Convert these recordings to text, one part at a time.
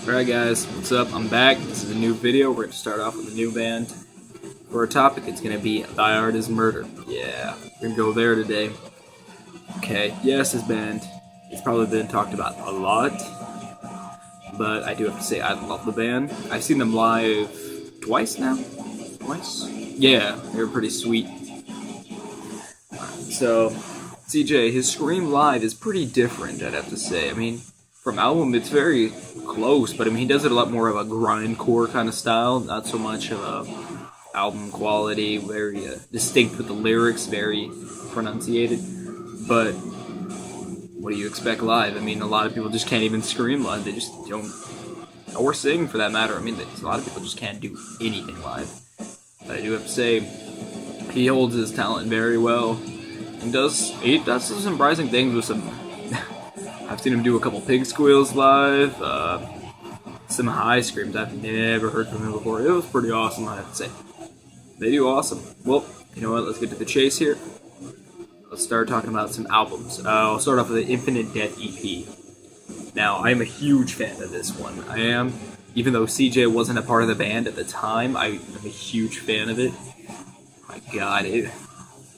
Alright guys, what's up? I'm back. This is a new video. We're going to start off with a new band. For our topic, it's going to be Thy Art Is Murder. Yeah, we're going to go there today. Okay, yes, this band, it's probably been talked about a lot, but I do have to say I love the band. I've seen them live twice now? Twice? Yeah, they were pretty sweet. So, CJ, his Scream live is pretty different, I'd have to say. I mean, from album, it's very close, but I mean, he does it a lot more of a grindcore kind of style, not so much of a album quality, very distinct with the lyrics, very pronunciated. But what do you expect live? I mean, a lot of people just can't even scream live. They just don't, or sing for that matter. I mean, a lot of people just can't do anything live. But I do have to say, he holds his talent very well, and he does some surprising things with some. I've seen him do a couple pig squeals live, some high screams I've never heard from him before. It was pretty awesome, I have to say. They do awesome. Well, you know what, let's get to the chase here. Let's start talking about some albums. I'll start off with the Infinite Death EP. Now, I am a huge fan of this one. I am. Even though CJ wasn't a part of the band at the time, I'm a huge fan of it. My god,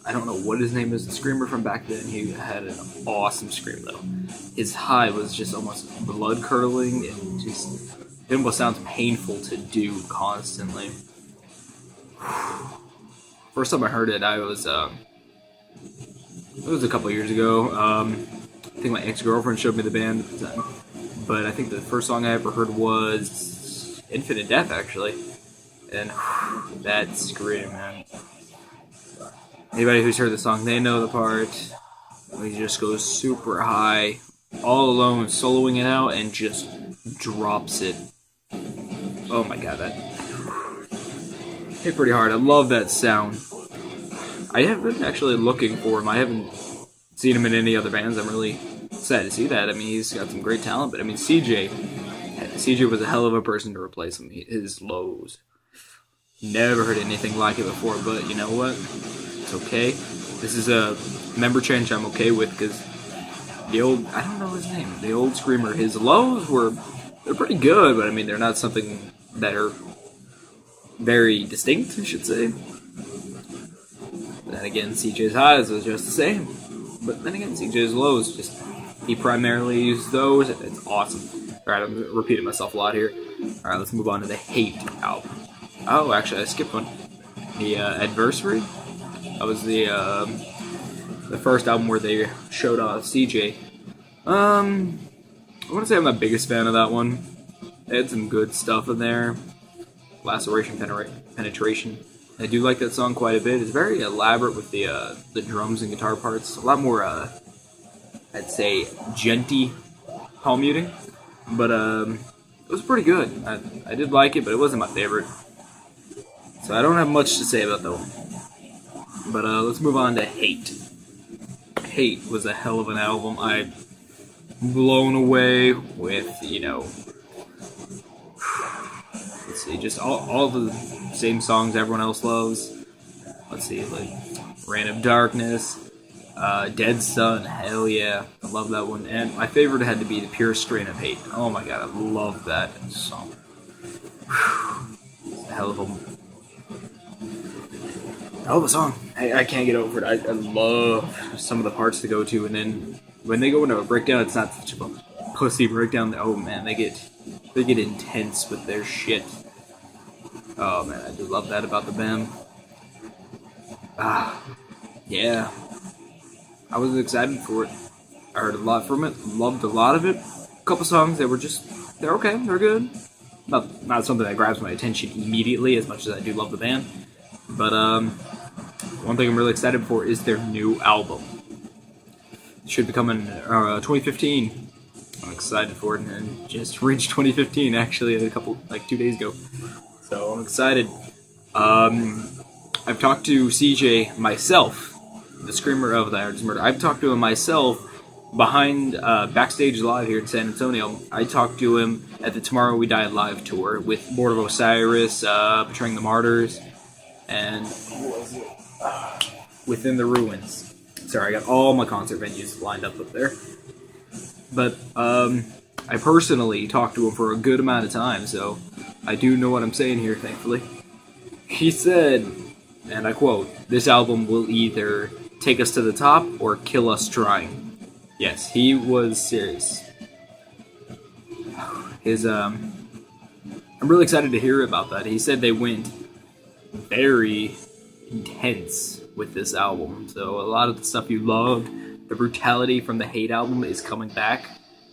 I don't know what his name is, the screamer from back then. He had an awesome scream, though. His high was just almost blood-curdling, and it almost sounds painful to do constantly. First time I heard it, it was a couple years ago. I think my ex-girlfriend showed me the band at the time. But I think the first song I ever heard was Infinite Death, actually. And that scream, man. Anybody who's heard the song, they know the part. He just goes super high, all alone, soloing it out, and just drops it. Oh my god, that hit pretty hard. I love that sound. I have been actually looking for him. I haven't seen him in any other bands. I'm really sad to see that. I mean, he's got some great talent, but I mean, CJ was a hell of a person to replace him. His lows. Never heard anything like it before, but you know what? It's okay. This is a member change I'm okay with, because the old, I don't know his name, the old screamer, his lows they're pretty good, but I mean, they're not something that are very distinct, I should say. But then again, CJ's highs was just the same. But then again, CJ's lows, he primarily used those, and it's awesome. Alright, I'm repeating myself a lot here. Alright, let's move on to the Hate album. Oh, actually, I skipped one. The Adversary. That was the first album where they showed off CJ. I want to say I'm the biggest fan of that one. They had some good stuff in there. Laceration, Penetration. I do like that song quite a bit. It's very elaborate with the drums and guitar parts. A lot more, I'd say, genty palm muting. But it was pretty good. I did like it, but it wasn't my favorite. So I don't have much to say about that one. But let's move on to Hate. Hate was a hell of an album. I'm blown away with, let's see, just all the same songs everyone else loves. Let's see, like Reign of Darkness, Dead Sun, hell yeah, I love that one. And my favorite had to be The Pure Strain of Hate. Oh my god, I love that song. It's a hell of a song. I can't get over it. I love some of the parts to go to, and then when they go into a breakdown, it's not such a pussy breakdown. Oh man, they get intense with their shit. Oh man, I do love that about the band. Yeah. I was excited for it. I heard a lot from it, loved a lot of it. A couple songs that were they're okay, they're good. Not something that grabs my attention immediately as much as I do love the band. But one thing I'm really excited for is their new album. It should be coming 2015. I'm excited for it, and it just reached 2015 actually 2 days ago. So I'm excited. I've talked to CJ myself, the screamer of Thy Art Is Murder. I've talked to him myself behind Backstage Live here in San Antonio. I talked to him at the Tomorrow We Die Live tour with Lord of Osiris, Betraying the Martyrs, and Within the Ruins. Sorry, I got all my concert venues lined up there. But I personally talked to him for a good amount of time, so I do know what I'm saying here, thankfully. He said, and I quote, "This album will either take us to the top or kill us trying." Yes, he was serious. I'm really excited to hear about that. He said they went very intense with this album. So a lot of the stuff you loved, the brutality from the Hate album is coming back,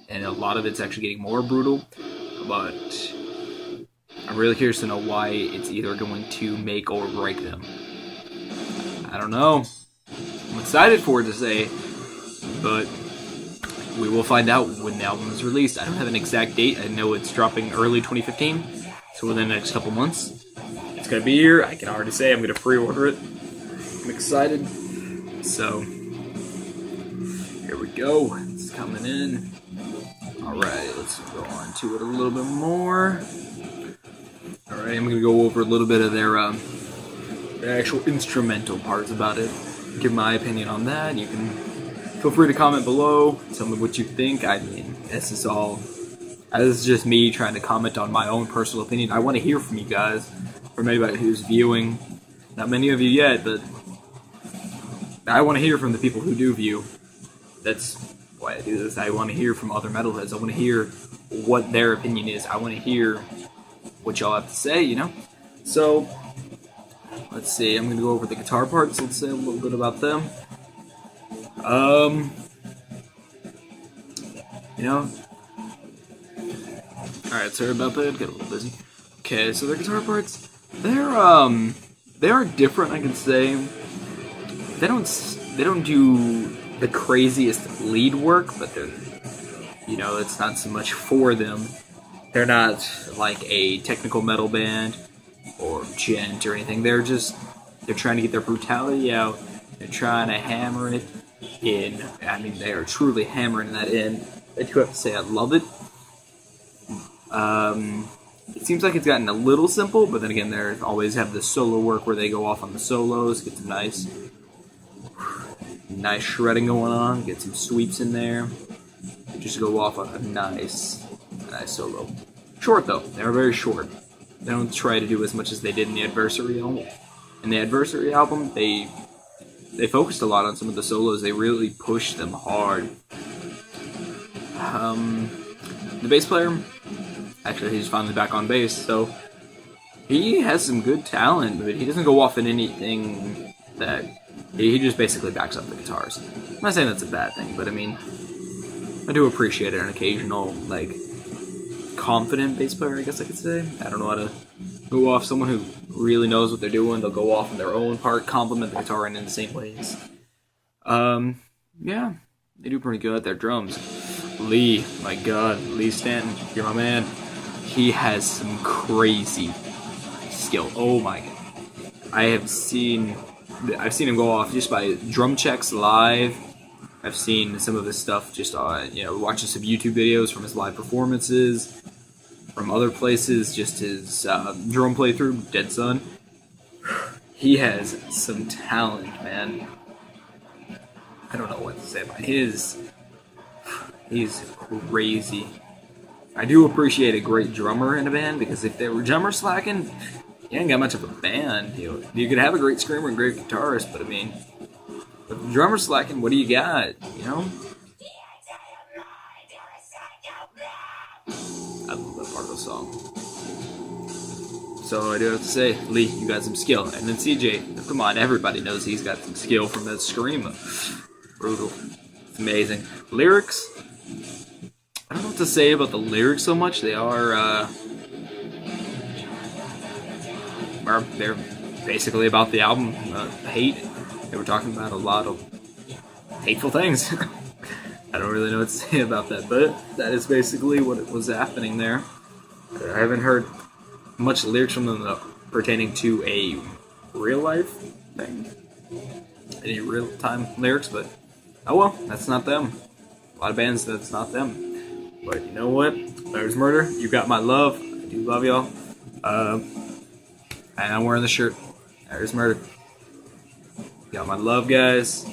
and a lot of it's actually getting more brutal. But I'm really curious to know why it's either going to make or break them. I don't know. I'm excited for it to say, but we will find out when the album is released. I don't have an exact date. I know it's dropping early 2015, so within the next couple months. It's going to be here. I can already say I'm going to pre-order it. I'm excited. So, here we go. It's coming in. Alright, let's go on to it a little bit more. Alright, I'm going to go over a little bit of their actual instrumental parts about it. Give my opinion on that. You can feel free to comment below. Tell me what you think. I mean, this is just me trying to comment on my own personal opinion. I want to hear from you guys, from anybody who's viewing. Not many of you yet, but I want to hear from the people who do view. That's why I do this. I want to hear from other metalheads. I want to hear what their opinion is. I want to hear what y'all have to say, you know? So, let's see. I'm going to go over the guitar parts. Let's say a little bit about them. You know? Alright, sorry about that. Got a little busy. Okay, so their guitar parts, they are different, I can say. They don't do the craziest lead work, but they're, you know, it's not so much for them. They're not like a technical metal band or gent or anything. They're trying to get their brutality out. They're trying to hammer it in. I mean, they are truly hammering that in. I do have to say I love it. It seems like it's gotten a little simple, but then again, they always have the solo work where they go off on the solos, get some nice shredding going on, get some sweeps in there, just go off on a nice solo. Short though, they're very short. They don't try to do as much as they did in the Adversary album. In the Adversary album, they focused a lot on some of the solos. They really pushed them hard. The bass player, actually, he's finally back on bass, so he has some good talent, but he doesn't go off in anything that... He just basically backs up the guitars. I'm not saying that's a bad thing, but I mean, I do appreciate an occasional, like, confident bass player, I guess I could say. I don't know how to go off. Someone who really knows what they're doing, they'll go off in their own part, compliment the guitar in the same ways. Yeah, they do pretty good at their drums. Lee, my god, Lee Stanton, you're my man. He has some crazy skill. Oh my god. I've seen him go off just by drum checks live. I've seen some of his stuff just on, watching some YouTube videos from his live performances, from other places, just his drum playthrough, Dead Sun. He has some talent, man. I don't know what to say about his. He's crazy. I do appreciate a great drummer in a band, because if they were drummer slacking, you ain't got much of a band. You could have a great screamer and great guitarist, but I mean, with the drummer slacking, what do you got? I love that part of the song. So I do have to say, Lee, you got some skill. And then CJ, come on, everybody knows he's got some skill from that scream. Brutal. It's amazing. Lyrics, I don't know what to say about the lyrics so much. They are, they're basically about the album, Hate. They were talking about a lot of hateful things. I don't really know what to say about that, but that is basically what was happening there. I haven't heard much lyrics from them pertaining to a real life thing. Any real time lyrics, but oh well, that's not them. A lot of bands, that's not them. But you know what? There's Murder. You got my love. I do love y'all. And I'm wearing the shirt. There's Murder. Got my love, guys.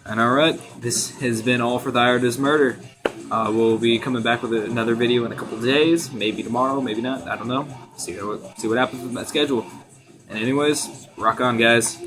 And alright, this has been all for There Is Murder. We'll be coming back with another video in a couple days, maybe tomorrow, maybe not. I don't know. See what happens with my schedule. And anyways, rock on, guys.